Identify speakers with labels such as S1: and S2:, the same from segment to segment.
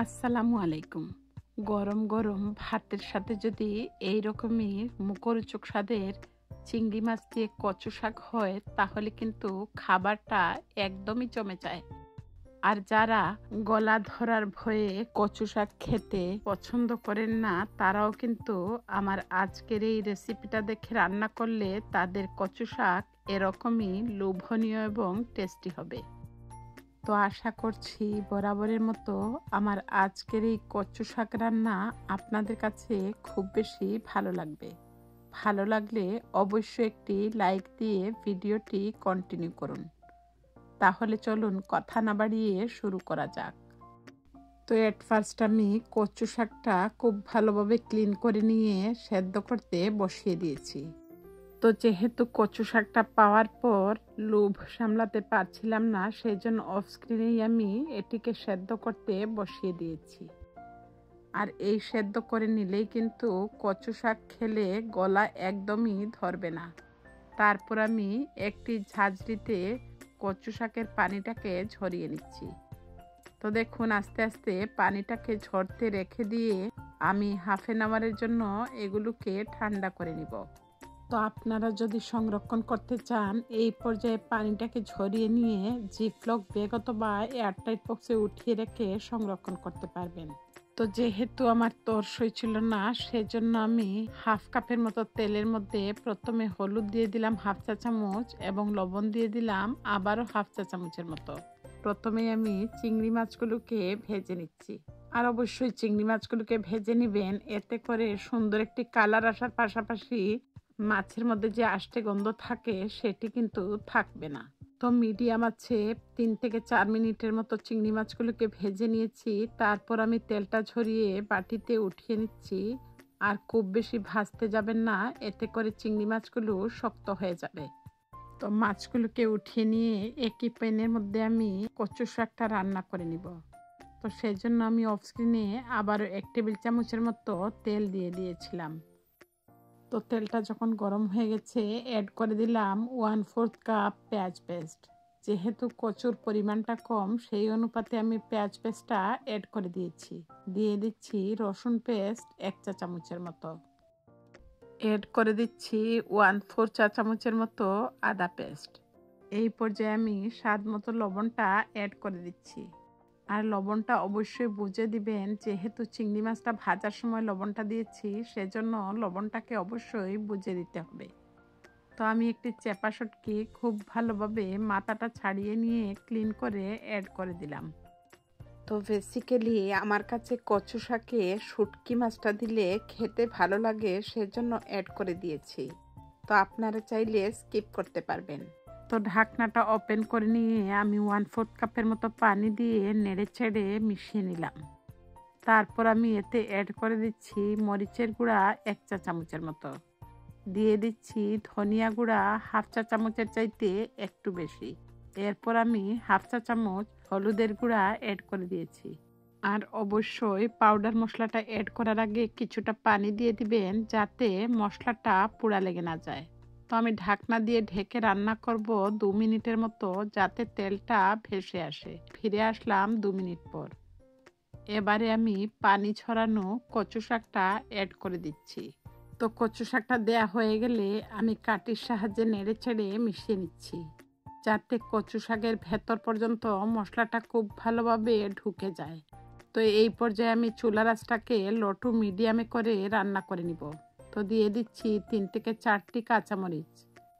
S1: আসসালামু আলাইকুম। গরম গরম ভাতের সাথে যদি এই রকমই মুখরোচক স্বাদের চিংড়ি মাছ দিয়ে কচু শাক হয় তাহলে কিন্তু খাবারটা একদমই জমে যায়। আর যারা গলা ধরার ভয়ে কচু শাক খেতে পছন্দ করেন না তারাও কিন্তু আমার আজকের এই রেসিপিটা দেখে রান্না করলে তাদের কচু শাক এরকমই লোভনীয় এবং টেস্টি হবে। তো আশা করছি বরাবরের মতো আমার আজকের এই কচু শাক রান্না আপনাদের কাছে খুব বেশি ভালো লাগবে। ভালো লাগলে অবশ্যই একটি লাইক দিয়ে ভিডিওটি কন্টিনিউ করুন। তাহলে চলুন কথা না বাড়িয়ে শুরু করা যাক। তো এট ফার্স্ট আমি কচু শাকটা খুব ভালোভাবে ক্লিন করে নিয়ে সেদ্ধ করতে বসিয়ে দিয়েছি। তো যেহেতু কচু শাকটা পাওয়ার পর লোভ সামলাতে পারছিলাম না, সেই জন্য অফ স্ক্রিনেই আমি এটিকে সেদ্ধ করতে বসিয়ে দিয়েছি। আর এই সেদ্ধ করে নিলেই কিন্তু কচু শাক খেলে গলা একদমই ধরবে না। তারপর আমি একটি ঝাঁঝরিতে কচু শাকের পানিটাকে ঝরিয়ে নিচ্ছি। তো দেখুন আস্তে আস্তে পানিটাকে ঝরতে রেখে দিয়ে আমি হাফ অ্যান আওয়ারের জন্য এগুলোকে ঠান্ডা করে নিব। তো আপনারা যদি সংরক্ষণ করতে চান এই পর্যায়ে পানিটাকে ঝরিয়ে নিয়ে জিপলক ব্যাগ অথবা এয়ারটাইট বক্সে উঠিয়ে রেখে সংরক্ষণ করতে পারবেন। তো যেহেতু আমার তরসই ছিল না সেজন্য আমি হাফ কাপের মতো তেলের মধ্যে প্রথমে হলুদ দিয়ে দিলাম হাফ চা চামচ এবং লবণ দিয়ে দিলাম আবারও হাফ চা চামচের মতো। প্রথমে আমি চিংড়ি মাছগুলোকে ভেজে নিচ্ছি। আর অবশ্যই চিংড়ি মাছগুলোকে ভেজে নেবেন, এতে করে সুন্দর একটি কালার আসার পাশাপাশি মাছের মধ্যে যে আষ্টে গন্ধ থাকে সেটি কিন্তু থাকবে না। তো মিডিয়াম আছে 3 থেকে 4 মিনিটের মতো চিংড়ি মাছগুলোকে ভেজে নিয়েছি। তারপর আমি তেলটা ঝরিয়ে বাটিতে উঠিয়ে নিচ্ছি। আর খুব বেশি ভাজতে যাবেন না, এতে করে চিংড়ি মাছগুলো শক্ত হয়ে যাবে। তো মাছগুলোকে উঠিয়ে নিয়ে একই প্যানের মধ্যে আমি কচু শাকটা রান্না করে নিব। তো সেই জন্য আমি অফ স্ক্রিনে আবার 1 টেবিল চামচের মতো তেল দিয়ে দিয়েছিলাম। তো তেলটা যখন গরম হয়ে গেছে অ্যাড করে দিলাম 1/4 কাপ পেঁয়াজ পেস্ট। যেহেতু কচুর পরিমাণটা কম সেই অনুপাতে আমি পেঁয়াজ পেস্টটা অ্যাড করে দিয়েছি। দিয়ে দিচ্ছি রসুন পেস্ট 1 চা চামচের মতো। অ্যাড করে দিচ্ছি 1/4 চা চামচের মতো আদা পেস্ট। এই পর্যায়ে আমি স্বাদ মতো লবণটা অ্যাড করে দিচ্ছি। আর লবণটা অবশ্যই বুঝে দিবেন, যেহেতু চিংড়ি মাছটা ভাজার সময় লবণটা দিয়েছি সেজন্য লবণটাকে অবশ্যই বুঝে দিতে হবে। তো আমি একটি চেপা শুটকি খুব ভালোভাবে মাথাটা ছাড়িয়ে নিয়ে ক্লিন করে অ্যাড করে দিলাম। তো বেসিক্যালি আমার কাছে কচু শাকে শুটকি মাছটা দিলে খেতে ভালো লাগে সেজন্য অ্যাড করে দিয়েছি। তো আপনারা চাইলে স্কিপ করতে পারবেন। তো ঢাকনাটা ওপেন করে নিয়ে আমি 1/4 কাপের মতো পানি দিয়ে নেড়ে ছেড়ে মিশিয়ে নিলাম। তারপর আমি এতে অ্যাড করে দিচ্ছি মরিচের গুঁড়া 1 চা চামচের মতো। দিয়ে দিচ্ছি ধনিয়া গুঁড়া হাফ চা চামচের চাইতে একটু বেশি। এরপর আমি হাফ চা চামচ হলুদের গুঁড়া অ্যাড করে দিয়েছি। আর অবশ্যই পাউডার মশলাটা অ্যাড করার আগে কিছুটা পানি দিয়ে দিবেন যাতে মশলাটা পোড়া লেগে না যায়। তো আমি ঢাকনা দিয়ে ঢেকে রান্না করব 2 মিনিটের মতো যাতে তেলটা ভেসে আসে। ফিরে আসলাম 2 মিনিট পর। এবারে আমি পানি ছড়ানো কচু শাকটা অ্যাড করে দিচ্ছি। তো কচু শাকটা দেয়া হয়ে গেলে আমি কাঠির সাহায্যে নেড়ে চেড়ে মিশিয়ে নিচ্ছি যাতে কচু শাকের ভেতর পর্যন্ত মশলাটা খুব ভালোভাবে ঢুকে যায়। তো এই পর্যায়ে আমি চুলার আঁচটাকে লো টু মিডিয়ামে করে রান্না করে নিব। তো দিয়ে দিচ্ছি 3 থেকে 4টি কাঁচামরিচ।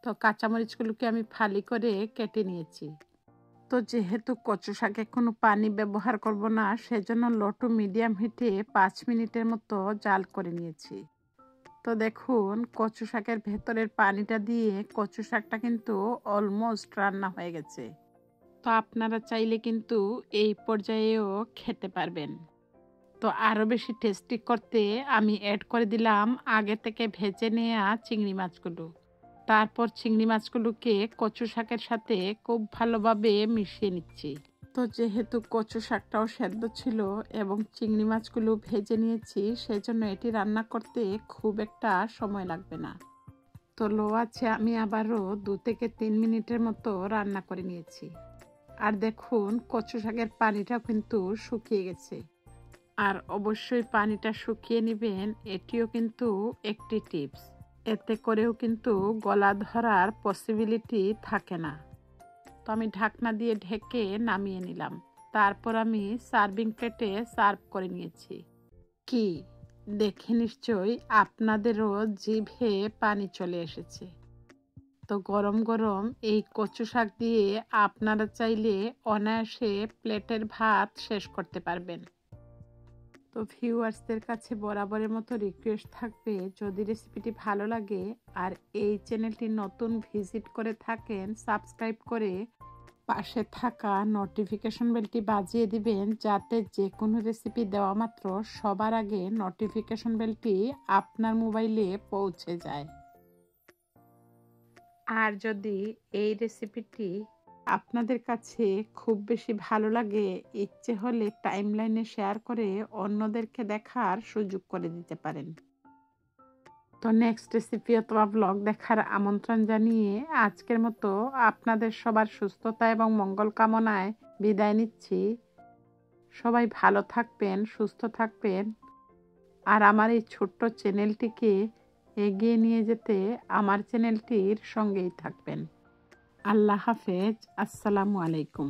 S1: তো কাঁচামরিচগুলোকে আমি ফালি করে কেটে নিয়েছি। তো যেহেতু কচু শাকে কোনো পানি ব্যবহার করব না সেজন্য লো টু মিডিয়াম হিটে 5 মিনিটের মতো জাল করে নিয়েছি। তো দেখুন কচু শাকের ভেতরের পানিটা দিয়ে কচু শাকটা কিন্তু অলমোস্ট রান্না হয়ে গেছে। তো আপনারা চাইলে কিন্তু এই পর্যায়েও খেতে পারবেন। তো আরও বেশি টেস্টি করতে আমি অ্যাড করে দিলাম আগে থেকে ভেজে নেওয়া চিংড়ি মাছগুলো। তারপর চিংড়ি মাছগুলোকে কচু শাকের সাথে খুব ভালোভাবে মিশিয়ে নিচ্ছি। তো যেহেতু কচু শাকটাও সেদ্ধ ছিল এবং চিংড়ি মাছগুলো ভেজে নিয়েছি সেজন্য এটি রান্না করতে খুব একটা সময় লাগবে না। তো লো আছে আমি আবারও 2 থেকে 3 মিনিটের মতো রান্না করে নিয়েছি। আর দেখুন কচু শাকের পানিটাও কিন্তু শুকিয়ে গেছে। আর অবশ্যই পানিটা শুকিয়ে নেবেন, এটিও কিন্তু একটি টিপস। এতে করেও কিন্তু গলা ধরার পসিবিলিটি থাকে না। তো আমি ঢাকনা দিয়ে ঢেকে নামিয়ে নিলাম। তারপর আমি সার্ভিং প্লেটে সার্ভ করে নিয়েছি। কি দেখে নিশ্চয়ই আপনাদেরও জিভে পানি চলে এসেছে। তো গরম গরম এই কচু শাক দিয়ে আপনারা চাইলে অনায়াসে প্লেটের ভাত শেষ করতে পারবেন। তো ভিউয়ার্সদের কাছে বরাবরের মতো রিকোয়েস্ট থাকবে, যদি রেসিপিটি ভালো লাগে আর এই চ্যানেলটি নতুন ভিজিট করে থাকেন, সাবস্ক্রাইব করে পাশে থাকা নোটিফিকেশন বেলটি বাজিয়ে দিবেন, যাতে যে কোনো রেসিপি দেওয়া মাত্র সবার আগে নোটিফিকেশন বেলটি আপনার মোবাইলে পৌঁছে যায়। আর যদি এই রেসিপিটি আপনাদের কাছে খুব বেশি ভালো লাগে, ইচ্ছে হলে টাইমলাইনে শেয়ার করে অন্যদেরকে দেখার সুযোগ করে দিতে পারেন। তো নেক্সট রেসিপি অথবা ব্লগ দেখার আমন্ত্রণ জানিয়ে আজকের মতো আপনাদের সবার সুস্থতা এবং মঙ্গল কামনায় বিদায় নিচ্ছি। সবাই ভালো থাকবেন, সুস্থ থাকবেন, আর আমার এই ছোট্ট চ্যানেলটিকে এগিয়ে নিয়ে যেতে আমার চ্যানেলটির সঙ্গেই থাকবেন। আল্লাহ হাফেজ। আসসালামু আলাইকুম।